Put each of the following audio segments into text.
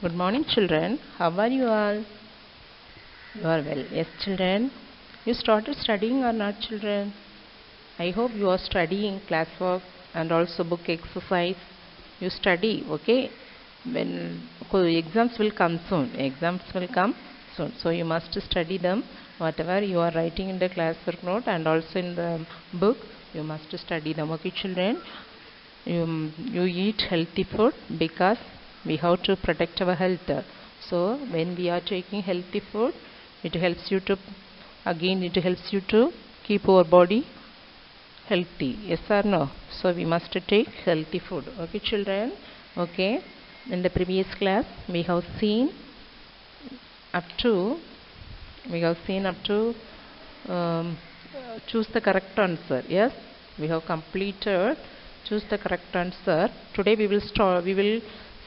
Good morning, children. How are you all? You are well. Yes, children. You started studying or not, children? I hope you are studying classwork and also book exercise. You study, okay? When exams will come soon. Exams will come soon. So you must study them. Whatever you are writing in the classwork note and also in the book, you must study them, okay, children? You eat healthy food because we have to protect our health. So when we are taking healthy food, it helps you to keep our body healthy. Yes or no? So we must take healthy food. Okay, children? Okay. In the previous class, we have seen up to choose the correct answer. Yes, we have completed choose the correct answer. Today we will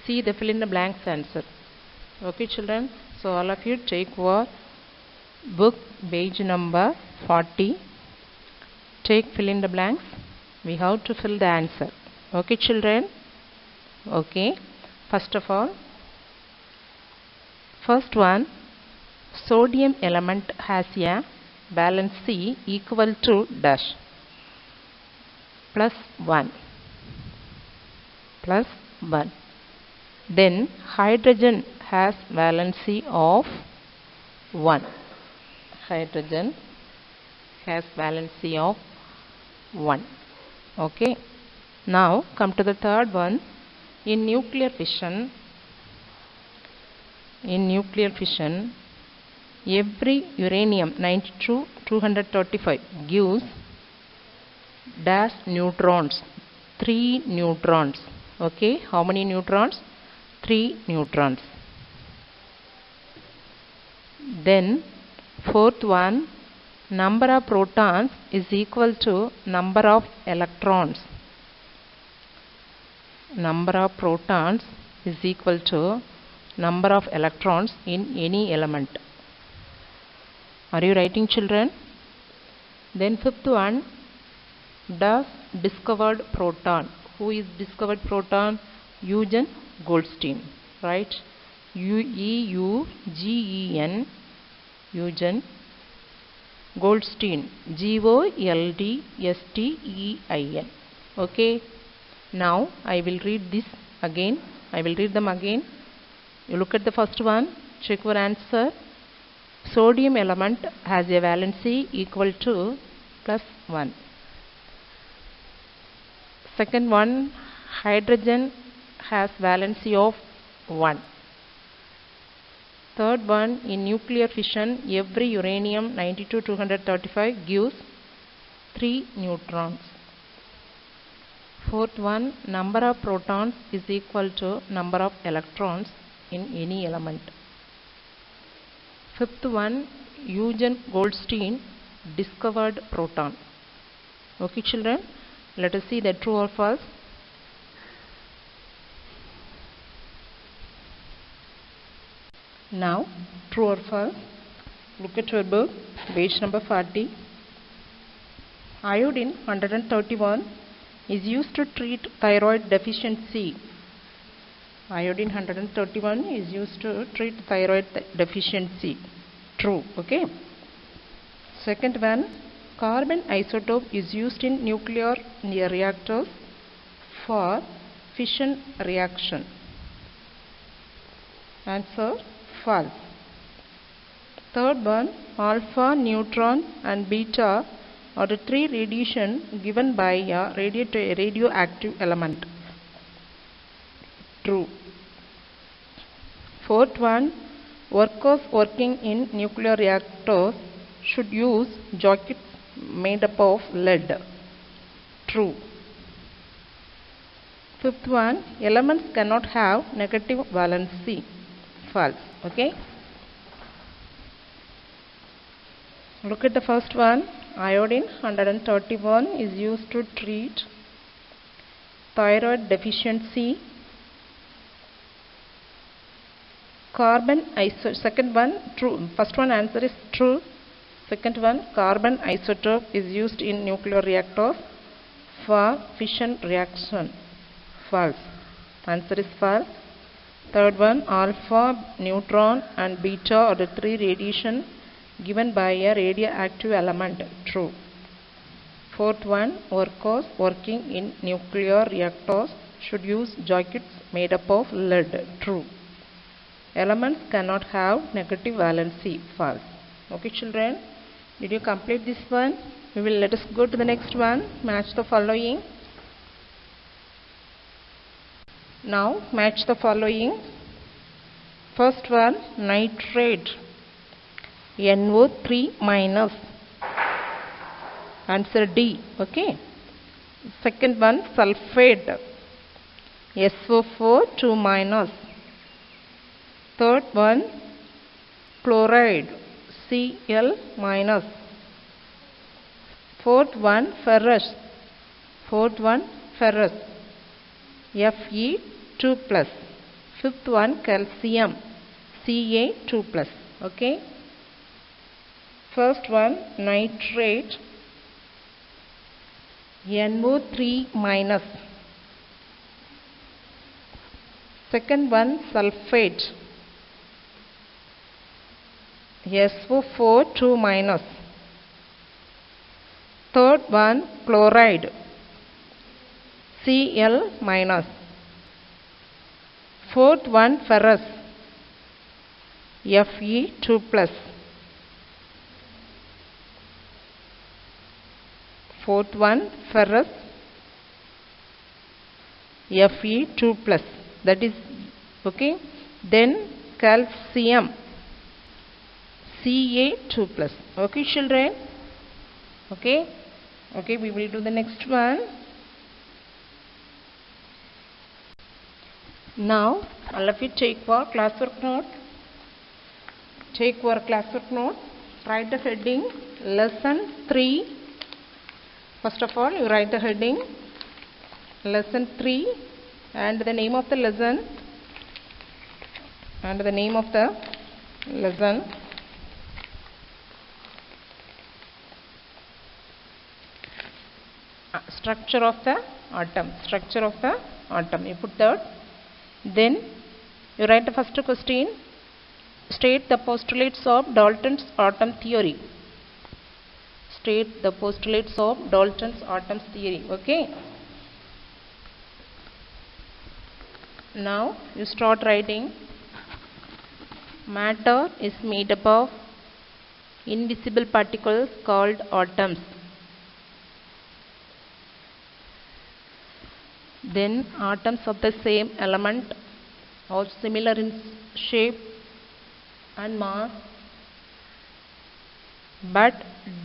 see the fill in the blanks answer. Okay, children? So all of you take your book page number 40. Take fill in the blanks. We have to fill the answer. Okay, children? Okay. First of all, first one, sodium element has a valency equal to dash plus 1. Then hydrogen has valency of 1. Hydrogen has valency of 1. Okay. Now come to the third one. In nuclear fission, every uranium 92-235 gives dash neutrons, 3 neutrons. Okay, how many neutrons? 3 neutrons. Then fourth one, number of protons is equal to number of electrons. Number of protons is equal to number of electrons in any element. Are you writing, children? Then fifth one, does discovered proton. Who is discovered proton? Eugen Goldstein, right? Eugen Goldstein, Goldstein. Okay. Now I will read this again. I will read them again. You look at the first one. Check your answer. Sodium element has a valency equal to plus 1. Second one, hydrogen has valency of 1. Third one, in nuclear fission, every uranium 92-235 gives 3 neutrons. Fourth one, number of protons is equal to number of electrons in any element. Fifth one, Eugen Goldstein discovered proton. Okay, children? Let us see the true or false. Now, true or false? Look at your book, page number 40. Iodine 131 is used to treat thyroid deficiency. Iodine 131 is used to treat thyroid deficiency. True, okay? Second one, carbon isotope is used in nuclear reactors for fission reaction. Answer, false. Third one, alpha, neutron and beta are the 3 radiation given by a radioactive element. True. Fourth one, workers working in nuclear reactors should use jackets made up of lead. True. Fifth one, elements cannot have negative valency. False. Okay. Look at the first one. Iodine 131 is used to treat thyroid deficiency. Second one, true. First one answer is true. Second one, carbon isotope is used in nuclear reactors for fission reaction. False. Answer is false. Third one, alpha, neutron and beta are the three radiation given by a radioactive element. True. Fourth one, workers working in nuclear reactors should use jackets made up of lead. True. Elements cannot have negative valency. False. Okay, children, did you complete this one? Let us go to the next one. Match the following. Now match the following. First one, nitrate, NO3 minus. Answer D. Okay. Second one, sulfate, SO4 2 minus. Third one, chloride, Cl minus. Fourth one, ferrous. Fe 2 plus. Fifth one, calcium, Ca 2 plus. Okay. First one, nitrate, NO3 minus. Second one, sulfate, SO4 2 minus. Third one, chloride, Cl minus. Fourth one, ferrous, Fe 2 plus. Fourth one, ferrous, Fe 2 plus. That is okay. Then calcium, Ca 2 plus. Okay, children. Okay. Okay, we will do the next one. Now, all of you take your classwork note. Take your classwork note. Write the heading, lesson 3. First of all, you write the heading, lesson 3, and the name of the lesson. Structure of the atom. You put that. Then you write the first question. State the postulates of Dalton's atom theory. Okay. Now you start writing. Matter is made up of invisible particles called atoms. Then atoms of the same element are similar in shape and mass but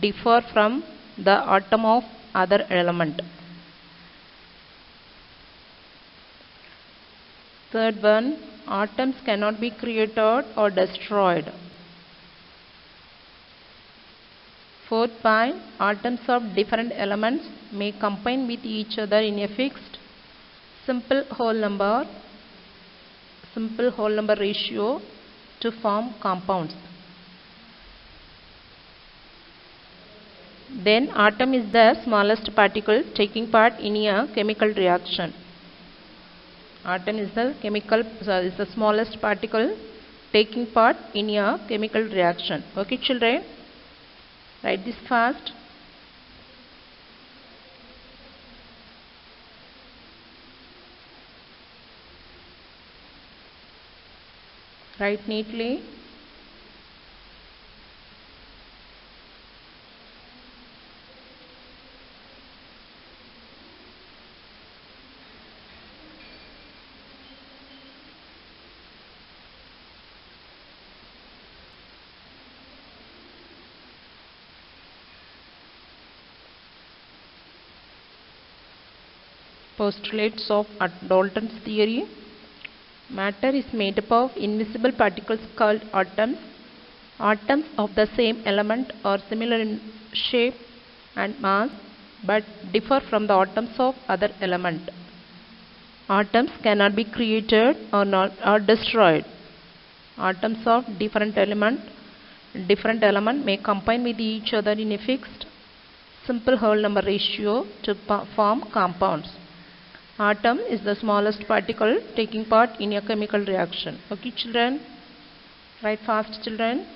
differ from the atom of other element. Third one, atoms cannot be created or destroyed. Fourth point, atoms of different elements may combine with each other in a fixed simple whole number ratio to form compounds. Then atom is the smallest particle taking part in a chemical reaction. Atom is the smallest particle taking part in a chemical reaction. Okay, children, write this fast. Write neatly. Postulates of Dalton's theory. Matter is made up of invisible particles called atoms. Atoms of the same element are similar in shape and mass but differ from the atoms of other element. Atoms cannot be created or destroyed. Atoms of different element may combine with each other in a fixed simple whole number ratio to form compounds. Atom is the smallest particle taking part in a chemical reaction. Okay, children? Write fast, children.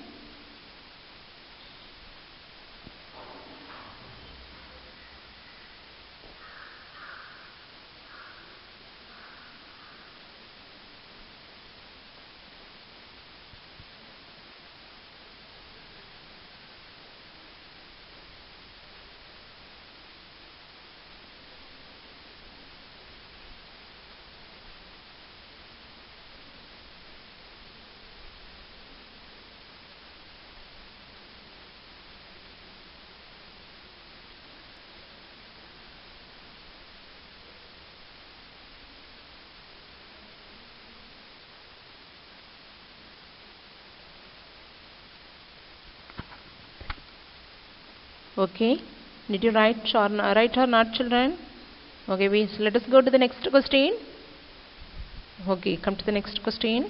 Okay, did you write or not, children? Okay, let us go to the next question. Okay, come to the next question.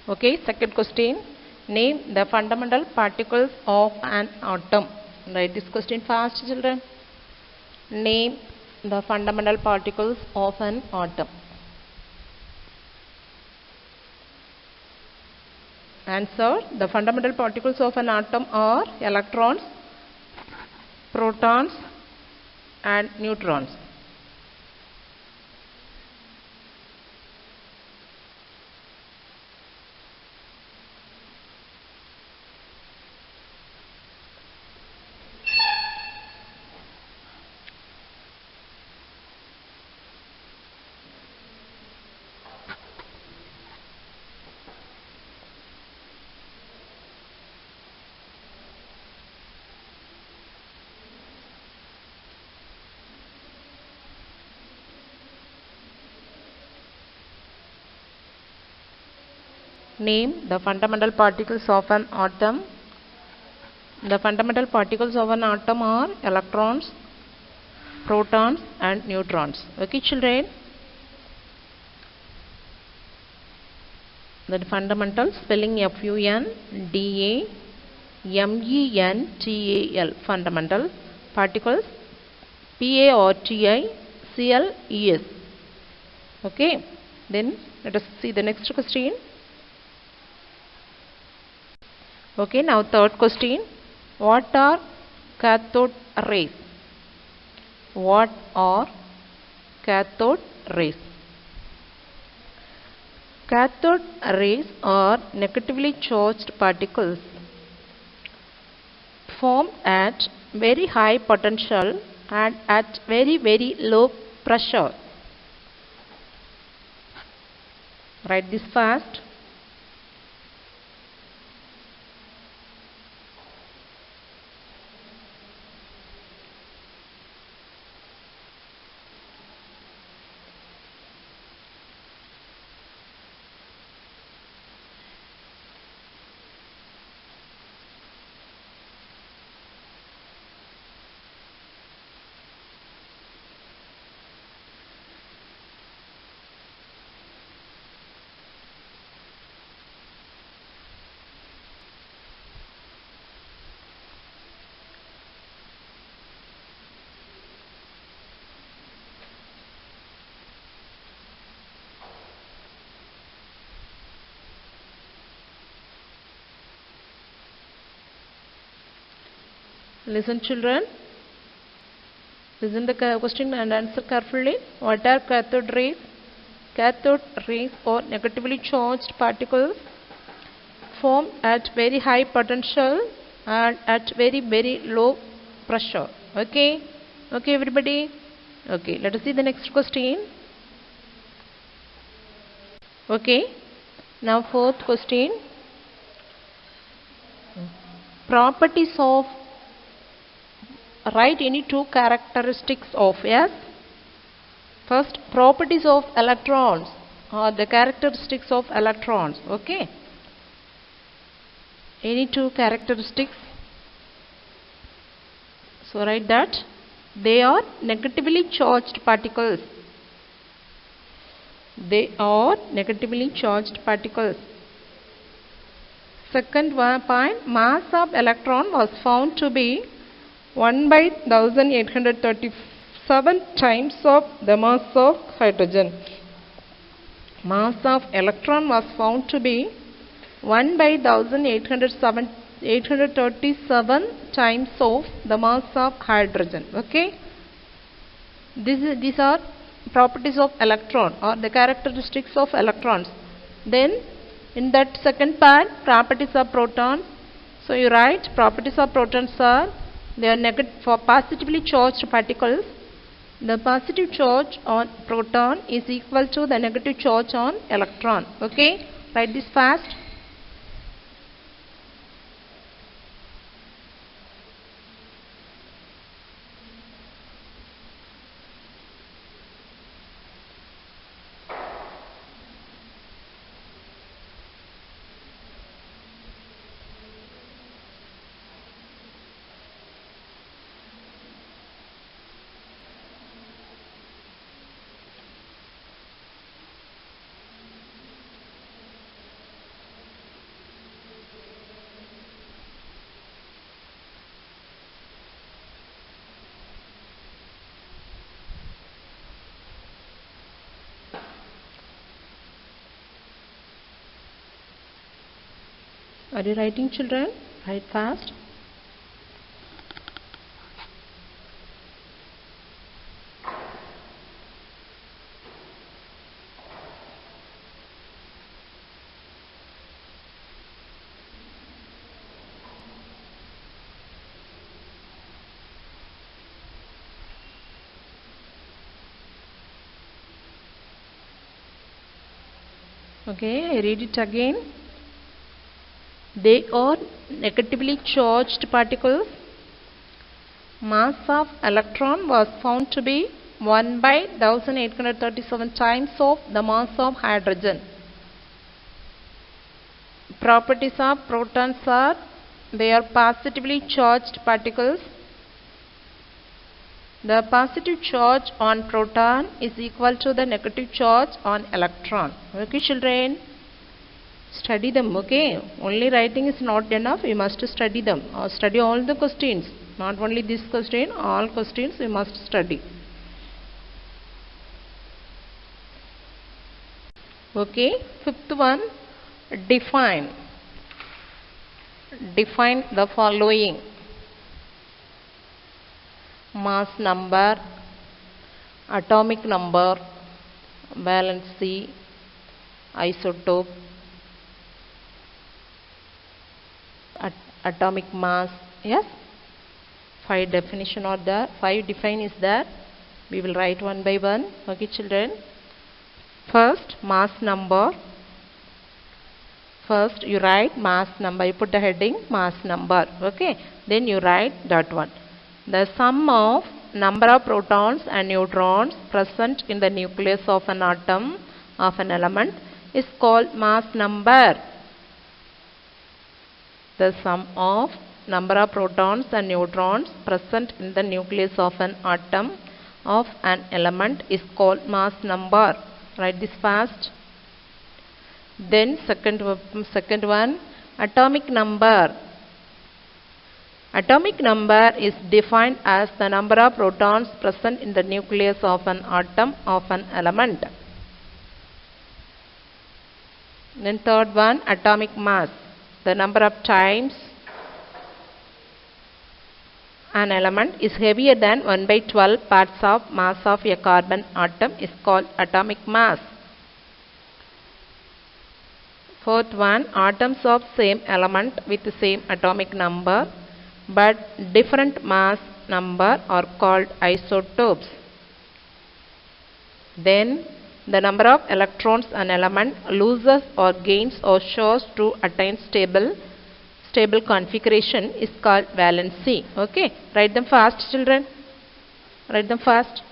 Okay, second question. Name the fundamental particles of an atom. Write this question fast, children. Name the fundamental particles of an atom. Answer. The fundamental particles of an atom are electrons, protons and neutrons. Name the fundamental particles of an atom. The fundamental particles of an atom are electrons, protons and neutrons. Okay, children? The fundamental spelling F-U-N-D-A-M-E-N-T-A-L. Fundamental particles P-A-R-T-I-C-L-E-S. Okay, then let us see the next question. Okay, now third question. What are cathode rays? What are cathode rays? Cathode rays are negatively charged particles formed at very high potential and at very low pressure. Write this fast. Listen, children. Listen the question and answer carefully. What are cathode rays? Cathode rays are negatively charged particles formed at very high potential and at very low pressure. Okay? Okay, everybody? Okay, let us see the next question. Okay, now fourth question. Properties of, write any two characteristics of, yes? First, properties of electrons or the characteristics of electrons. Okay? Any two characteristics? So write that. They are negatively charged particles. They are negatively charged particles. Second one point, mass of electron was found to be 1 by 1837 times of the mass of hydrogen. Mass of electron was found to be 1 by 1837 times of the mass of hydrogen. Okay. These are properties of electron or the characteristics of electrons. Then in that second part, properties of proton. So you write properties of protons are they are for positively charged particles. The positive charge on proton is equal to the negative charge on electron. Okay, write this fast. Are you writing, children? Write fast. Okay, I read it again. They are negatively charged particles. Mass of electron was found to be 1 by 1837 times of the mass of hydrogen. Properties of protons are they are positively charged particles. The positive charge on proton is equal to the negative charge on electron. Okay, children? Study them, okay? Only writing is not enough. You must study them. Or study all the questions. Not only this question, all questions you must study. Okay, fifth one, define. Define the following: mass number, atomic number, valency, isotope, atomic mass. Yes, 5 definition are there. 5 define is there. We will write one by one. Okay, children. First, mass number. First, you write mass number. You put the heading mass number. Okay. Then you write that one. The sum of number of protons and neutrons present in the nucleus of an atom of an element is called mass number. The sum of number of protons and neutrons present in the nucleus of an atom of an element is called mass number. Write this fast. Then second one, atomic number. Atomic number is defined as the number of protons present in the nucleus of an atom of an element. Then third one, atomic mass. The number of times an element is heavier than 1 by 12 parts of mass of a carbon atom is called atomic mass. Fourth one, atoms of same element with the same atomic number but different mass number are called isotopes. Then the number of electrons an element loses or gains or shows to attain stable configuration is called valency. Okay, write them fast, children. Write them fast.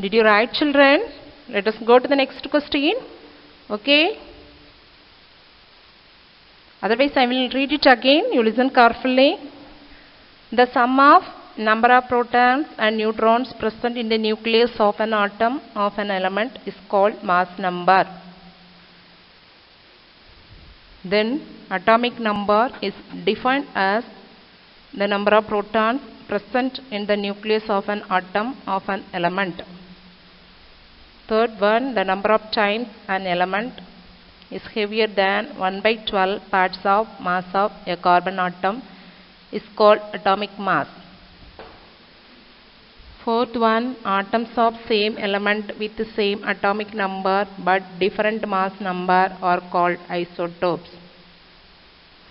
Did you write, children? Let us go to the next question. Okay. Otherwise, I will read it again. You listen carefully. The sum of number of protons and neutrons present in the nucleus of an atom of an element is called mass number. Then, atomic number is defined as the number of protons present in the nucleus of an atom of an element. Third one, the number of times an element is heavier than 1 by 12 parts of mass of a carbon atom is called atomic mass. Fourth one, atoms of same element with the same atomic number but different mass number are called isotopes.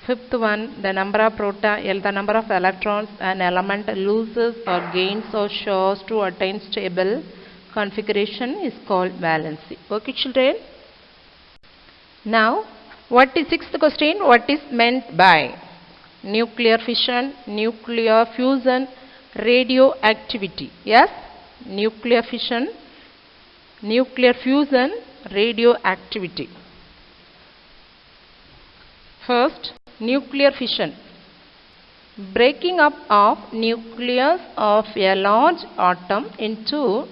Fifth one, the number of electrons an element loses or gains or shows to attain stable configuration is called valency. Okay, children? Now, sixth question, what is meant by nuclear fission, nuclear fusion, radioactivity? Yes, nuclear fission, nuclear fusion, radioactivity. First, nuclear fission. Breaking up of nucleus of a large atom into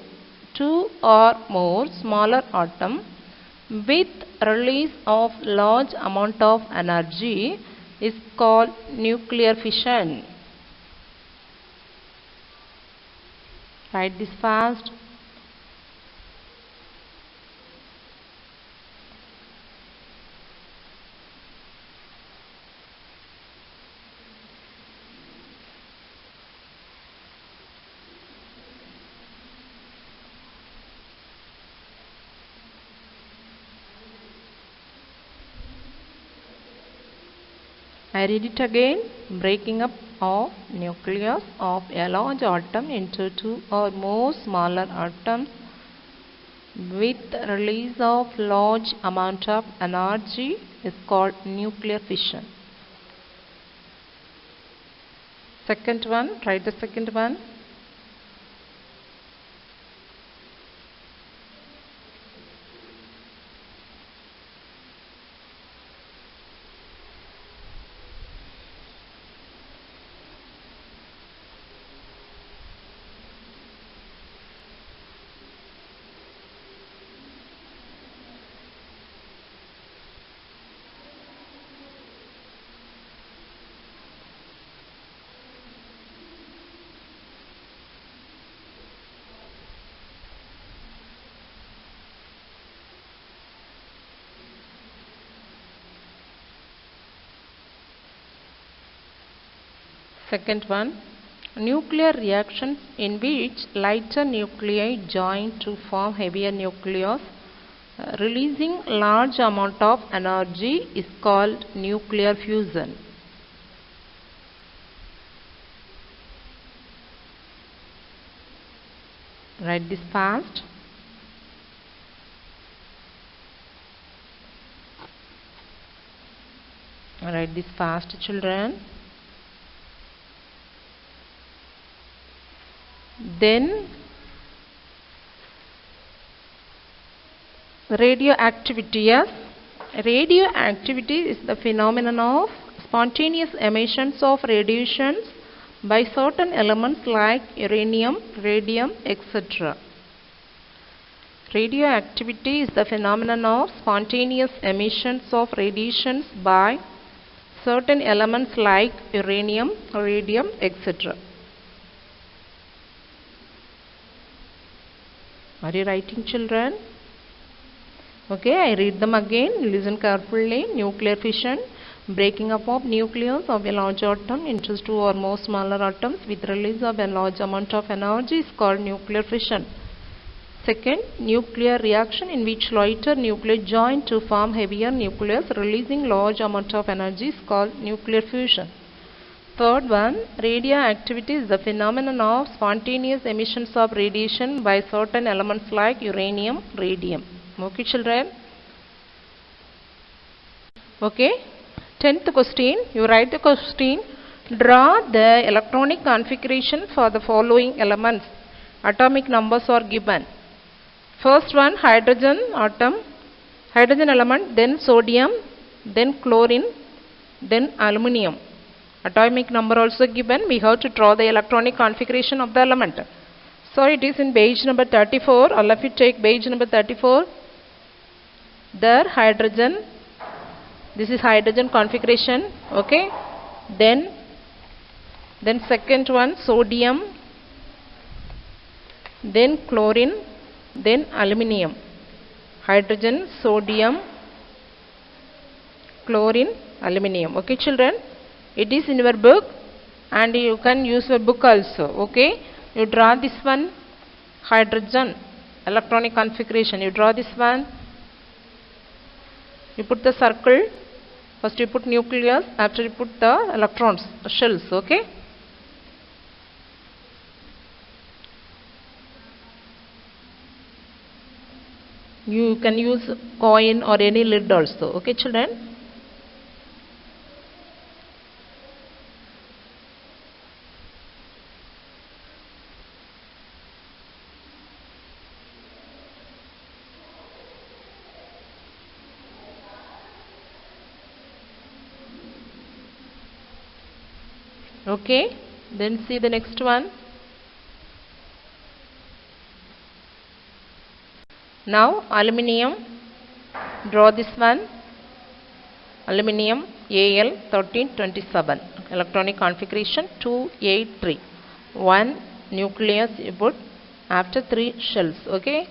two or more smaller atoms with release of large amount of energy is called nuclear fission. Write this fast. I read it again. Breaking up of nucleus of a large atom into two or more smaller atoms with release of large amount of energy is called nuclear fission. Second one, try the second one. Second one, nuclear reactions in which lighter nuclei join to form heavier nucleus, releasing large amount of energy is called nuclear fusion. Write this fast. Write this fast, children. Then radioactivity. Yes, radioactivity is the phenomenon of spontaneous emissions of radiations by certain elements like uranium, radium, etc. Radioactivity is the phenomenon of spontaneous emissions of radiations by certain elements like uranium, radium, etc. Are you writing, children? Okay, I read them again. Listen carefully. Nuclear fission, breaking up of nucleus of a large atom into two or more smaller atoms with release of a large amount of energy is called nuclear fission. Second, nuclear reaction in which lighter nuclei join to form heavier nucleus, releasing large amount of energy is called nuclear fusion. Third one, radioactivity is the phenomenon of spontaneous emissions of radiation by certain elements like uranium, radium. Okay, children? Okay. 10th question, you write the question. Draw the electronic configuration for the following elements. Atomic numbers are given. First one, hydrogen atom, hydrogen element, then sodium, then chlorine, then aluminium. Atomic number also given. We have to draw the electronic configuration of the element. So it is in page number 34. All of you take page number 34. There, hydrogen. This is hydrogen configuration. Okay. Then second one, sodium, then chlorine, then aluminium. Hydrogen, sodium, chlorine, aluminium. Okay, children. It is in your book, and you can use your book also. Okay. You draw this one, hydrogen electronic configuration. You draw this one. You put the circle. First you put nucleus. After you put the electrons, the shells. Okay. You can use coin or any lid also. Okay, children. Okay, then see the next one. Now aluminium, draw this one. Aluminium Al 1327, electronic configuration 283. One nucleus you put, after 3 shells. Okay,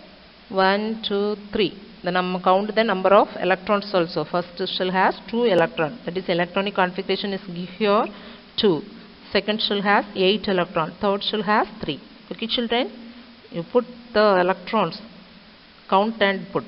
1, 2, 3. Then count the number of electrons also. First shell has 2 electrons. That is electronic configuration is here 2. Second shell has 8 electrons. Third shell has 3. Okay, children, you put the electrons, count and put.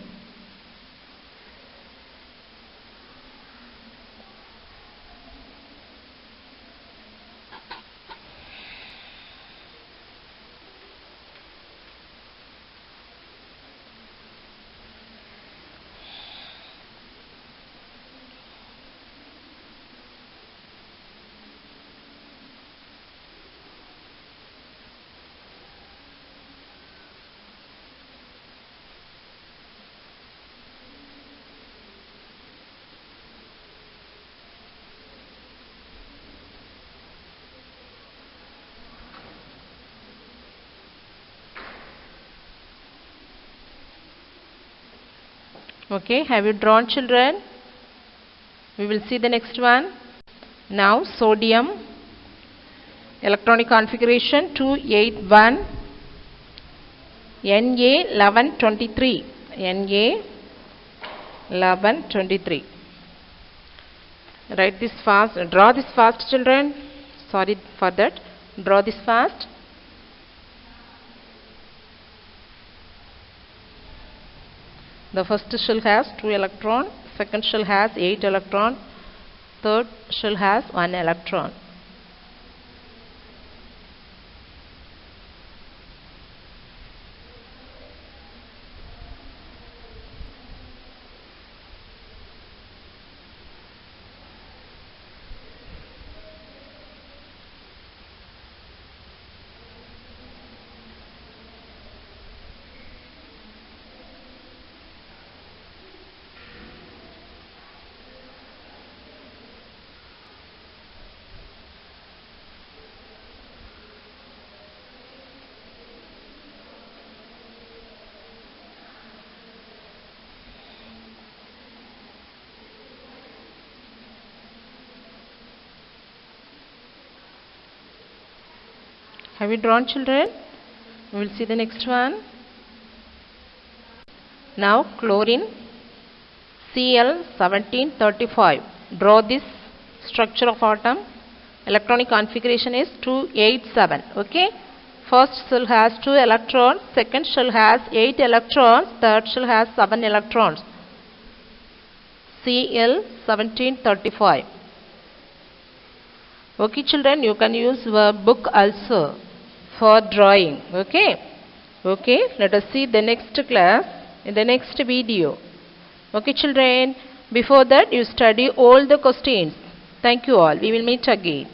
Okay, have you drawn, children? We will see the next one. Now sodium, electronic configuration 281, Na 1123, Na 1123. Write this fast, draw this fast, children. Sorry for that. Draw this fast. The first shell has 2 electrons, second shell has 8 electrons, third shell has 1 electron. Have you drawn, children? We will see the next one. Now chlorine Cl 1735. Draw this structure of atom. Electronic configuration is 287. Okay. First shell has 2 electrons. Second shell has 8 electrons. Third shell has 7 electrons. Cl 1735. Okay, children, you can use your book also for drawing. Okay. Okay, let us see the next class in the next video. Okay, children, before that you study all the questions. Thank you all. We will meet again.